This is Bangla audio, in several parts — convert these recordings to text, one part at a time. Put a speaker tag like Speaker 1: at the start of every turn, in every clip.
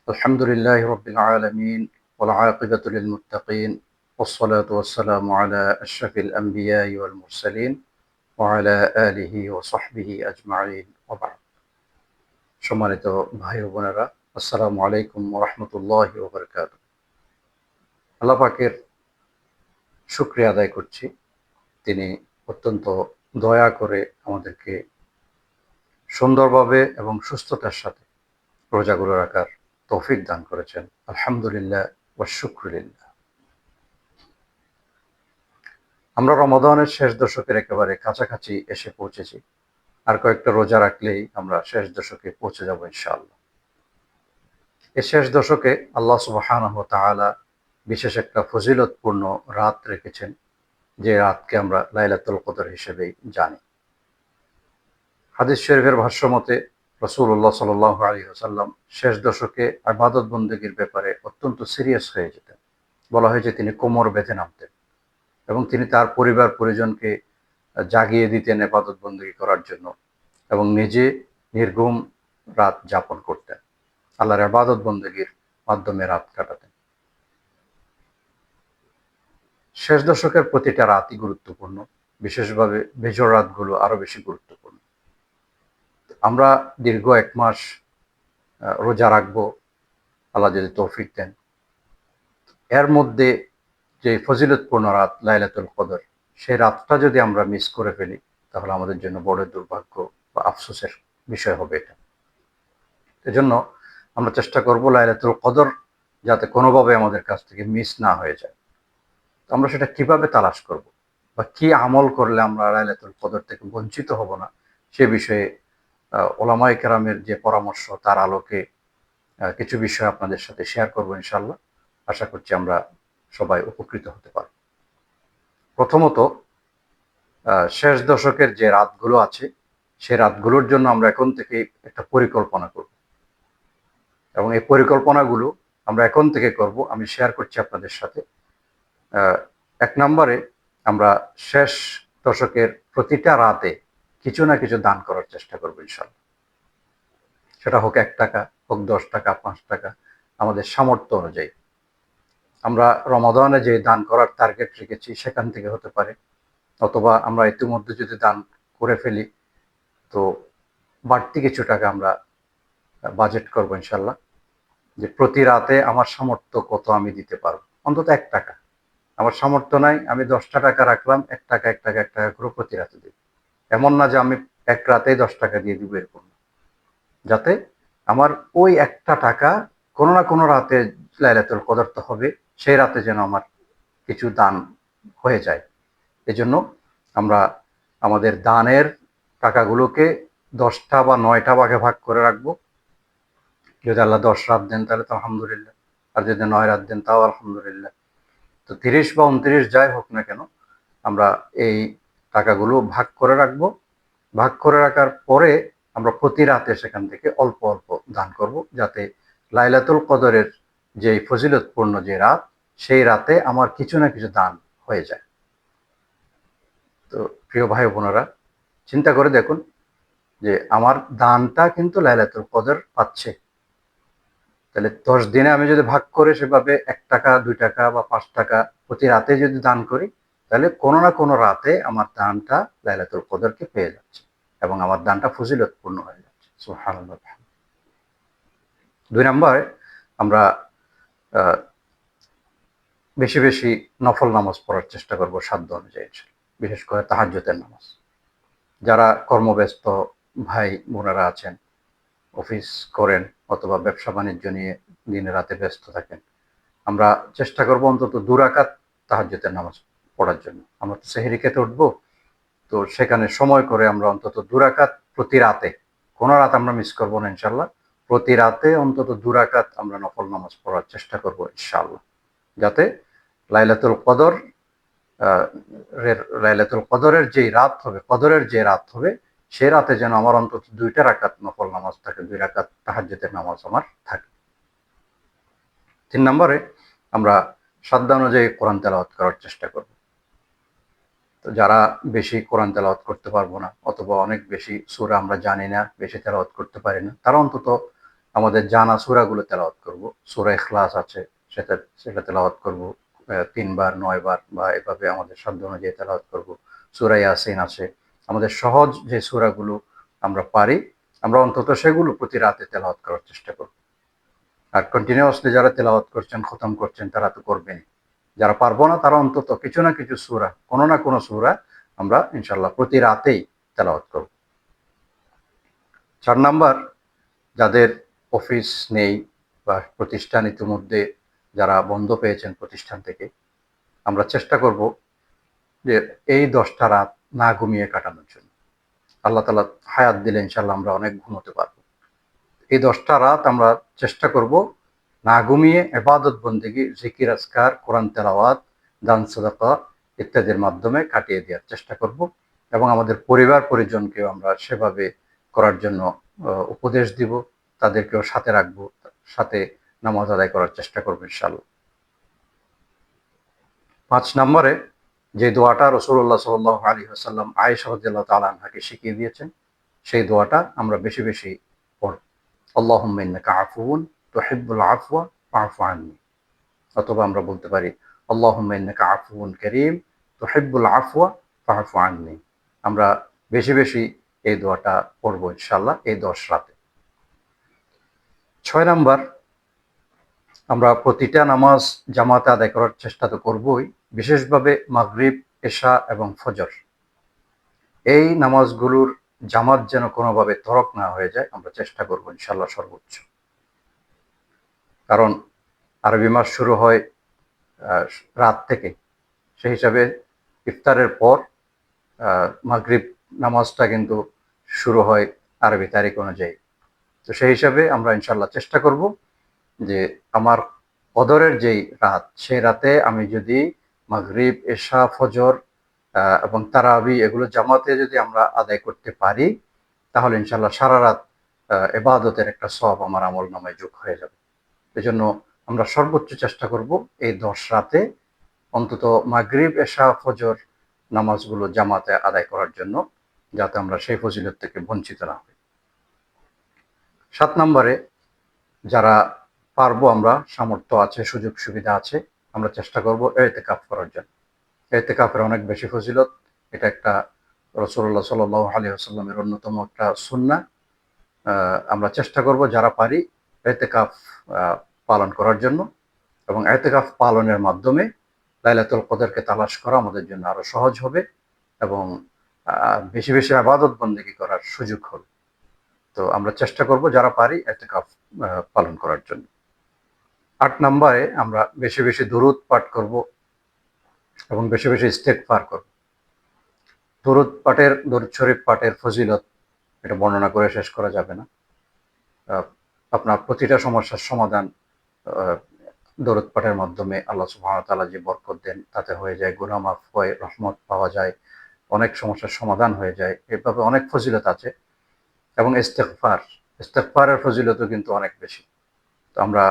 Speaker 1: الحمد لله رب العالمين والعاقبة للمتقين والصلاة والسلام على أشرف الأنبياء والمرسلين وعلى آله وصحبه أجمعين وبعد সম্মানিত ভাই ও বোনেরা আসসালামু আলাইকুম ওয়া রাহমাতুল্লাহি ওয়া বারাকাতুহু। আল্লাহ পাকের শুকরিয়া আদায় করছি, তিনি অত্যন্ত দয়া করে আমাদেরকে সুন্দরভাবে এবং সুস্থতার সাথে রোজাগুলো রাখার তৌফিক দান করেছেন। আলহামদুলিল্লাহ ওয়া শুকরুলিল্লাহ। আমরা রমাদানের শেষ দশকের একেবারে কাছাকাছি এসে পৌঁছেছি। আর কয়েকটা রোজা রাখলেই আমরা শেষ দশকে পৌঁছে যাব ইনশাআল্লাহ। এই শেষ দশকে আল্লাহ সুবহানাহু ওয়া তাআলা বিশেষ একটা ফজিলতপূর্ণ রাত রেখেছেন, যে রাতকে আমরা লাইলাতুল কদর হিসেবেই জানি। হাদিস শরীফের ভাষ্য মতে রাসূলুল্লাহ সাল্লাল্লাহু আলাইহি ওয়াসাল্লাম শেষ দশকে ইবাদত বন্দেগীর ব্যাপারে অত্যন্ত সিরিয়াস হয়ে যেতেন। বলা হয় যে তিনি কোমর বেঁধে নামতেন এবং তিনি তার পরিবার পরিজনকে জাগিয়ে দিতেন ইবাদত বন্দেগী করার জন্য এবং নিজে নির্ঘুম রাত যাপন করতেন, আল্লাহর ইবাদত বন্দেগীর মাধ্যমে রাত কাটাতেন। শেষ দশকের প্রতিটা রাতই গুরুত্বপূর্ণ, বিশেষভাবে বেজর রাতগুলো আরো বেশি গুরুত্বপূর্ণ। আমরা দীর্ঘ 1 মাস রোজা রাখবো, আল্লাহ যদি তৌফিক দেন। এর মধ্যে যে ফজিলতপূর্ণ রাত লাইলাতুল কদর, সেই রাতটা যদি আমরা মিস করে ফেলি তাহলে আমাদের জন্য বড় দুর্ভাগ্য বা আফসোসের বিষয় হবে এটা। এজন্য আমরা চেষ্টা করব লাইলাতুল কদর যাতে কোনোভাবে আমাদের কাছ থেকে মিস না হয়ে যায়। তো আমরা সেটা কিভাবে তালাশ করব বা কি আমল করলে আমরা লাইলাতুল কদর থেকে বঞ্চিত হব না, সে বিষয়ে ওলামায়ে কেরামের যে পরামর্শ তার আলোকে কিছু বিষয় আপনাদের সাথে শেয়ার করব ইনশাআল্লাহ। আশা করছি আমরা সবাই উপকৃত হতে পারব। প্রথমত, শেষ দশকের যে রাতগুলো আছে সেই রাতগুলোর জন্য আমরা এখন থেকেই একটা পরিকল্পনা করব এবং এই পরিকল্পনাগুলো আমরা এখন থেকে করব। আমি শেয়ার করছি আপনাদের সাথে। 1 নম্বরে আমরা শেষ দশকের প্রতিটা রাতে কিছু না কিছু দান করার চেষ্টা করব ইনশাআল্লাহ। সেটা হোক 1 টাকা, হোক 10 টাকা, 5 টাকা, আমাদের সামর্থ্য অনুযায়ী। আমরা রমাদানে যে দান করার টার্গেট রেখেছি সেখান থেকে হতে পারে, অথবা আমরা ইতিমধ্যে যদি দান করে ফেলি তো বাড়তি কিছু টাকা আমরা বাজেট করব ইনশাআল্লাহ, যে প্রতি রাতে আমার সামর্থ্য কত আমি দিতে পারবো। অন্তত 1 টাকা। আমার সামর্থ্য নাই, আমি 10টা টাকা রাখলাম, 1 টাকা 1 টাকা 1 টাকা করে প্রতি রাতে দিব। এমন না যে আমি এক রাতেই 10 টাকা দিয়ে দিব, এরকম না। যাতে আমার ওই একটা টাকা কোনো না কোনো রাতে লাইলাতুল কদর তো হবে, সেই রাতে যেন আমার কিছু দান হয়ে যায়। এজন্য আমরা আমাদের দানের টাকাগুলোকে 10টা বা 9টা ভাগে ভাগ করে রাখবো। যদি আল্লাহ 10 রাত দেন তাহলে তো আলহামদুলিল্লাহ, আর যদি 9 রাত দেন তাও আলহামদুলিল্লাহ। তো 30 বা 29 যাই হোক না কেন, আমরা এই টাকাগুলো ভাগ করে রাখবো। ভাগ করে রাখার পরে আমরা প্রতি রাতে সেখান থেকে অল্প অল্প দান করব, যাতে লাইলাতুল কদরের যে ফজিলতপূর্ণ যে রাত, সেই রাতে আমার কিছু না কিছু দান হয়ে যায়। তো প্রিয় ভাই বোনেরা, চিন্তা করে দেখুন যে আমার দানটা কিন্তু লাইলাতুল কদর পাচ্ছে। তাহলে 10 দিনে আমি যদি ভাগ করে সেভাবে 1 টাকা 2 টাকা বা 5 টাকা প্রতি রাতে যদি দান করি, তাহলে কোনো না কোনো রাতে আমার দানটা লাইলাতুল কদরকে পেয়ে যাচ্ছে এবং আমার দানটা ফজিলতপূর্ণ হয়ে যাচ্ছে। সুবহানাল্লাহ। 2 নম্বরে আমরা আহ, বেশি বেশি নফল নামাজ পড়ার চেষ্টা করব সাধ্য অনুযায়ী, বিশেষ করে তাহাজ্জুদের নামাজ। যারা কর্মব্যস্ত ভাই বোনেরা আছেন, অফিস করেন অথবা ব্যবসা বাণিজ্য নিয়ে দিনে রাতে ব্যস্ত থাকেন, আমরা চেষ্টা করব অন্তত 2 রাকাত তাহাজ্জুদের নামাজ পড়ার জন্য। আমরা তো সেহরি খেতে উঠবো, তো সেখানে সময় করে আমরা অন্তত 2 রাকাত প্রতি রাতে, কোনো রাত আমরা মিস করব না ইনশাআল্লাহ, প্রতি রাতে অন্তত 2 রাকাত আমরা নফল নামাজ পড়ার চেষ্টা করব ইনশাআল্লাহ, যাতে লাইলাতুল কদর লাইলাতুল কদরের যেই রাত হবে, কদরের যে রাত হবে, সে রাতে যেন আমার অন্তত 2টা রাকাত নফল নামাজ থাকে, 2 রাকাত তাহাজ্জুদের নামাজ আমার থাকে। 3 নম্বরে আমরা সাধ্য অনুযায়ী কোরআন তেলাওয়াত করার চেষ্টা করব। তো যারা বেশি কোরআন তেলাওয়াত করতে পারবো না, অথবা অনেক বেশি সূরা আমরা জানি না, বেশি তেলাওয়াত করতে পারি না, তারা অন্তত আমাদের জানা সূরাগুলো তেলাওয়াত করব। সূরা ইখলাস আছে, সেটা তেলাওয়াত করব ৩ বার, ৯ বার বা এভাবে আমাদের সাধ্য অনুযায়ী তেলাওয়াত করব। সূরা ইয়াসিন আছে। আমাদের সহজ যে সূরাগুলো আমরা পারি, আমরা অন্তত সেগুলো প্রতি রাতে তেলাওয়াত করার চেষ্টা করব। আর কন্টিনিউয়াসলি যারা তেলাওয়াত করছেন, খতম করছেন তারা তো করবেনই। যারা পারবো না তারা অন্তত কিছু না কিছু সূরা, কোনো না কোনো সূরা আমরা ইনশাআল্লাহ প্রতি রাতেই তেলাওয়াত করব। ৪ নাম্বার, যাদের অফিস নেই বা প্রতিষ্ঠান ইতিমধ্যে যারা বন্ধ পেয়েছেন প্রতিষ্ঠান থেকে, আমরা চেষ্টা করব যে এই ১০টা রাত না ঘুমিয়ে কাটানোর জন্য। আল্লাহ তাআলা হায়াত দিলে ইনশাআল্লাহ আমরা অনেক ঘুমোতে পারবো। এই ১০টা রাত আমরা চেষ্টা করব না ঘুমিয়ে ইবাদত বন্দেগি, জিকির আজকার, কোরআন তেলাওয়াত, দান সাদাকা ইত্যাদির মাধ্যমে কাটিয়ে দেওয়ার চেষ্টা করব এবং আমাদের পরিবার পরিজনকেও আমরা সেভাবে করার জন্য উপদেশ দিব, তাদেরকেও সাথে রাখবো, সাথে নামাজ আদায় করার চেষ্টা করবো ইনশাআল্লাহ। ৫ নম্বরে যে দোয়াটা রাসূলুল্লাহ সাল্লাল্লাহু আলাইহি ওয়াসাল্লাম আয়েশা রাদিয়াল্লাহু তাআলা আনহাকে শিখিয়ে দিয়েছেন, সেই দোয়াটা আমরা বেশি বেশি পড়ব। আল্লাহুম্মা ইন্নাকা আফুউন তুহিব্বুল আফওয়া ফা'ফু আন্নি। অথবা আমরা বলতে পারি আল্লাহুম্মা ইন্নাকা আফুউন কারীম তুহিব্বুল আফওয়া ফা'ফু আন্নি। আমরা বেশি বেশি এই দোয়াটা পড়ব ইনশাআল্লাহ এই ১০ রাতে। ৬ নাম্বার, আমরা প্রতিটা নামাজ জামাতে আদায় করার চেষ্টা তো করবই, বিশেষভাবে মাগরিব, এশা এবং ফজর। এই নামাজগুলোর জামাত যেন কোনোভাবে তরক না হয়ে যায়, আমরা চেষ্টা করব ইনশাআল্লাহ সর্বোচ্চ। কারণ আরবি মাস শুরু হয় রাত থেকে, সেই হিসাবে ইফতারের পর মাগরিব নামাজটা কিন্তু শুরু হয় আরবি তারিখ অনুযায়ী। তো সেই হিসাবে আমরা ইনশাআল্লাহ চেষ্টা করব যে আমার কদরের যেই রাত, সেই রাতে আমি যদি মাগরিব, এশা, ফজর এবং তারাবি এগুলো জামাতে যদি আমরা আদায় করতে পারি, তাহলে ইনশাআল্লাহ সারা রাত ইবাদতের একটা সওয়াব আমার আমলনামায় যোগ হয়ে যাবে। এজন্য আমরা সর্বোচ্চ চেষ্টা করব এই ১০ রাতে অন্তত মাগরিব, এশা, ফজর নামাজগুলো জামাতে আদায় করার জন্য, যাতে আমরা সেই ফজিলত থেকে বঞ্চিত না হই। ৭ নম্বরে, যারা পারবো, আমরা সামর্থ্য আছে, সুযোগ সুবিধা আছে, আমরা চেষ্টা করব ইতিকাফ করার জন্য। ইতিকাফের অনেক বেশি ফজিলত। এটা একটা রাসূলুল্লাহ সাল্লাল্লাহু আলাইহি ওয়াসাল্লামের অন্যতম একটা সুন্নাহ। আমরা চেষ্টা করব যারা পারি ইতিকাফ পালন করার জন্য এবং ইতিকাফ পালনের মাধ্যমে লাইলাতুল কদরকে তালাশ করা আমাদের জন্য আরো সহজ হবে এবং বেশি বেশি ইবাদত বন্দেগী করার সুযোগ হবে। তো আমরা চেষ্টা করব যারা পারি ইতিকাফ পালন করার জন্য। ৮ নম্বরে, আমরা বেশি বেশি দুরূদ পাঠ করব এবং বেশি বেশি ইস্তেগফার করব। দরুদ শরীফ পাঠের ফজিলত এটা বর্ণনা করে শেষ করা যাবে না। আপনার প্রতিটা সমস্যার সমাধান দরুদ পাঠের মাধ্যমে আল্লাহ সুবহানাহু ওয়া তাআলা যে বরকত দেন, তাতে হয়ে যায়, গুনাহ মাফ হয়, রহমত পাওয়া যায়, অনেক সমস্যার সমাধান হয়ে যায়। এভাবে অনেক ফজিলত আছে এবং ইস্তেগফারের ফজিলতও কিন্তু অনেক বেশি। তো আমরা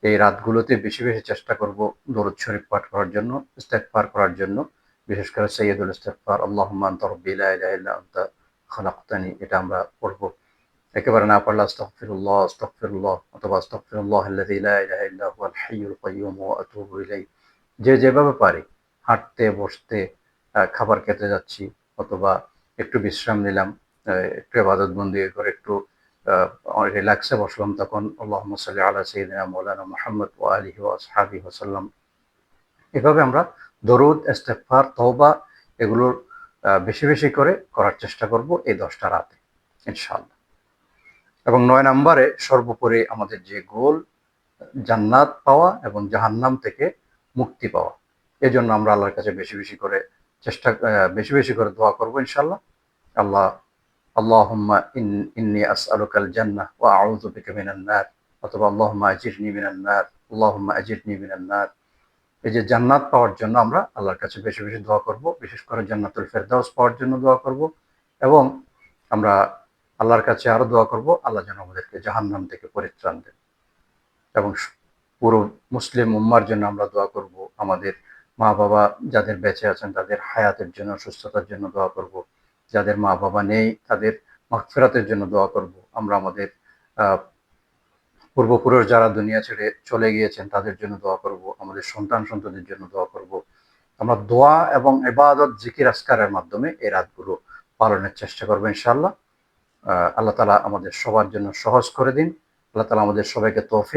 Speaker 1: এই রাতগুলোতে বেশি বেশি চেষ্টা করব দরুদ শরীফ পাঠ করার জন্য, ইস্তেগফার করার জন্য, বিশেষ করে সাইয়্যিদুল ইস্তেগফার আল্লাহুম্মা আনতা রাব্বি লা ইলাহা ইল্লা আনতা খালাকতানি, এটা আমরা পড়ব। একেবারে না পারলে আস্তাগফিরুল্লাহ, আস্তাগফিরুল্লাহ অথবা আস্তাগফিরুল্লাহাল্লাযী লা ইলাহা ইল্লা হুয়াল হাইয়ুল কাইয়্যুম ওয়া আতুবু ইলাইহি। যে যেভাবে পারি, হাঁটতে, বসতে, খাবার খেতে যাচ্ছি অথবা একটু বিশ্রাম নিলাম, একটু ইবাদত বন্দেগী করে একটু রিল্যাক্সে বসলাম, তখন আল্লাহুম্মা সাল্লি আলা সাইয়্যিদিনা মাওলানা মুহাম্মদ ওয়া আলিহি ওয়া আসহাবিহি ওয়াসাল্লাম। এভাবে আমরা দরুদ, ইস্তেগফার, তওবা এগুলোর বেশি বেশি করে করার চেষ্টা করব এই ১০টা রাতে ইনশাআল্লাহ। এবং ৯ নম্বরে, সর্বোপরি আমাদের যে গোল, জান্নাত পাওয়া এবং জাহান্নাম থেকে মুক্তি পাওয়া। এজন্য আমরা আল্লাহর কাছে বেশি বেশি করে বেশি বেশি করে দোয়া করব ইনশাআল্লাহ। আল্লাহুম্মা ইন্নী আসআলুকাল জান্নাহ ওয়া আউযু বিকা মিনান নার, অথবা আল্লাহুম্মা আজিরনি মিনান নার, আল্লাহুম্মা আজিরনি মিনান নার। এই যে জান্নাত পাওয়ার জন্য আমরা আল্লাহর কাছে বেশি বেশি দোয়া করব, বিশেষ করে জান্নাতুল ফেরদাউস পাওয়ার জন্য দোয়া করব এবং আমরা আল্লাহর কাছে আরো দোয়া করব আল্লাহ যেন আমাদেরকে জাহান্নাম থেকে পরিত্রাণ দেন। এবং পুরো মুসলিম উম্মার জন্য আমরা দোয়া করব, আমাদের মা বাবা যাদের বেঁচে আছেন তাদের হায়াতের জন্য, সুস্থতার জন্য দোয়া করব, যাদের মা বাবা নেই তাদের মাগফিরাতের জন্য দোয়া করব। আমরা আমাদের পূর্বপুরুষ যারা দুনিয়া ছেড়ে চলে গিয়েছেন তাদের জন্য দোয়া করব, আমাদের সন্তান সন্ততির জন্য দোয়া করব। আমরা দোয়া এবং ইবাদত, জিকির, আজকারের মাধ্যমে এই রাতগুলো পালনের চেষ্টা করবো ইনশাআল্লাহ। আল্লাহ তাআলা আমাদের সবার জন্য সহজ করে দিন। আল্লাহ তাআলা আমাদের সবাইকে তৌফিক